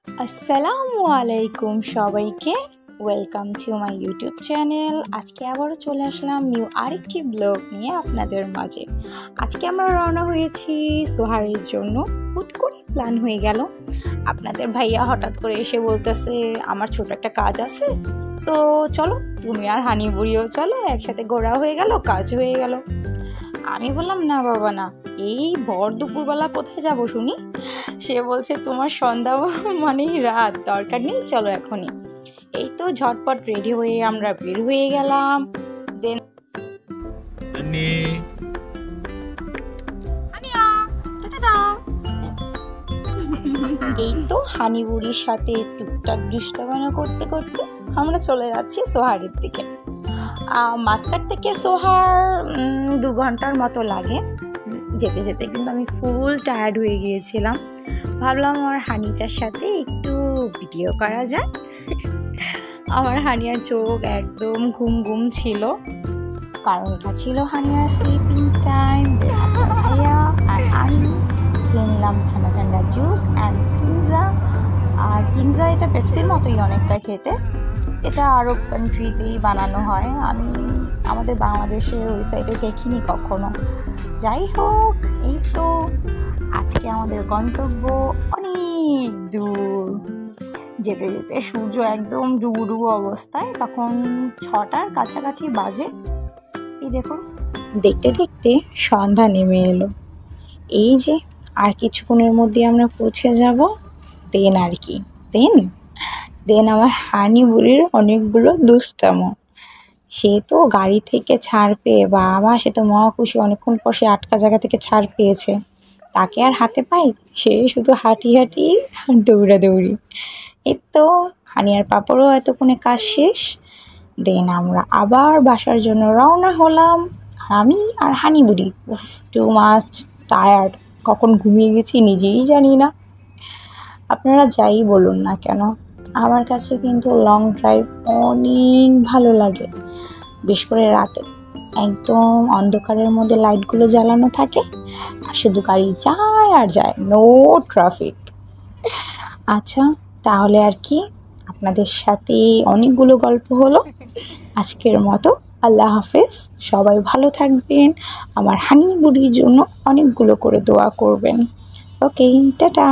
আসসালামু আলাইকুম সবাইকে, welcome to my YouTube channel. আজকে আবারও চলে আসলাম নিউ আরেকটি ব্লগ নিয়ে আপনাদের মাঝে। আজকে আমরা রওনা হয়েছি সোহারের জন্য। হুট করে প্ল্যান হয়ে গেল। আপনাদের ভাইয়া হঠাৎ করে এসে বলতেছে আমার ছোট একটা কাজ আছে, সো চলো তুমি আর হানি বুড়িও চলো, একসাথে ঘোরা হয়ে গেল, কাজ হয়ে গেল। আমি বললাম না বাবা না, এই ভর দুপুরবেলা কোথায় যাব শুনি। সে বলছে তোমার সন্ধ্যা মানেই রাত, দরকার নেই, চলো এখনই। এই তো ঝটপট রেডি হয়ে আমরা বের হয়ে গেলাম। দেন এই তো হানি বুড়ির সাথে টুকটাক দুষ্টামি করতে করতে আমরা চলে যাচ্ছি সোহারের দিকে। মাস্কাট থেকে সোহার 2 ঘন্টার মতো লাগে। যেতে যেতে কিন্তু আমি ফুল টায়ার্ড হয়ে গিয়েছিলাম। ভাবলাম আমার হানিটার সাথে একটু ভিডিও করা যায়। আমার হানিয়ার চোখ একদম ঘুম ঘুম ছিল, কারণ এটা ছিল হানিয়ার স্লিপিং টাইম। আমার ভাইয়া আর আমি খেয়ে নিলাম ঠান্ডা ঠান্ডা জুস অ্যান্ড পিৎজা। আর পিৎজা এটা পেপসির মতোই অনেকটা খেতে। এটা আরব কান্ট্রিতেই বানানো হয়, আমি আমাদের বাংলাদেশের ওই সাইডে দেখিনি কখনো। যাই হোক, এই তো আজকে আমাদের গন্তব্য অনেক দূর। যেতে যেতে সূর্য একদম ডুবু ডুবু অবস্থায়, তখন 6টার কাছাকাছি বাজে। এই দেখো, দেখতে দেখতে সন্ধ্যা নেমে এলো। এই যে আর কিছুক্ষণের মধ্যে আমরা পৌঁছে যাব। দেন আর কি, দেন আমার হানি বুড়ির অনেকগুলো দুষ্টামো। সে তো গাড়ি থেকে ছাড় পেয়ে বাবা, সে তো মহা খুশি, অনেকক্ষণ পর সে আটকা জায়গা থেকে ছাড় পেয়েছে। তাকে আর হাতে পাই, সে শুধু হাঁটি হাঁটি আর দৌড়াদৌড়ি। এই তো হানিয়ার পাপড়ও এতক্ষণে কাজ শেষ। দেন আমরা আবার বাসার জন্য রওনা হলাম। আমি আর হানি বুড়ি টু মাচ টায়ার্ড, কখন ঘুমিয়ে গেছি নিজেই জানি না। আপনারা যাই বলুন না কেন, আমার কাছে কিন্তু লং ড্রাইভ অনেক ভালো লাগে। বিশেষ করে রাতে একদম অন্ধকারের মধ্যে লাইটগুলো জ্বালানো থাকে আর শুধু গাড়ি যায় আর যায়, নো ট্রাফিক। আচ্ছা তাহলে আর কি, আপনাদের সাথে অনেকগুলো গল্প হলো আজকের মতো। আল্লাহ হাফেজ, সবাই ভালো থাকবেন। আমার হানি বুড়ির জন্য অনেকগুলো করে দোয়া করবেন। ওকে, টাটা।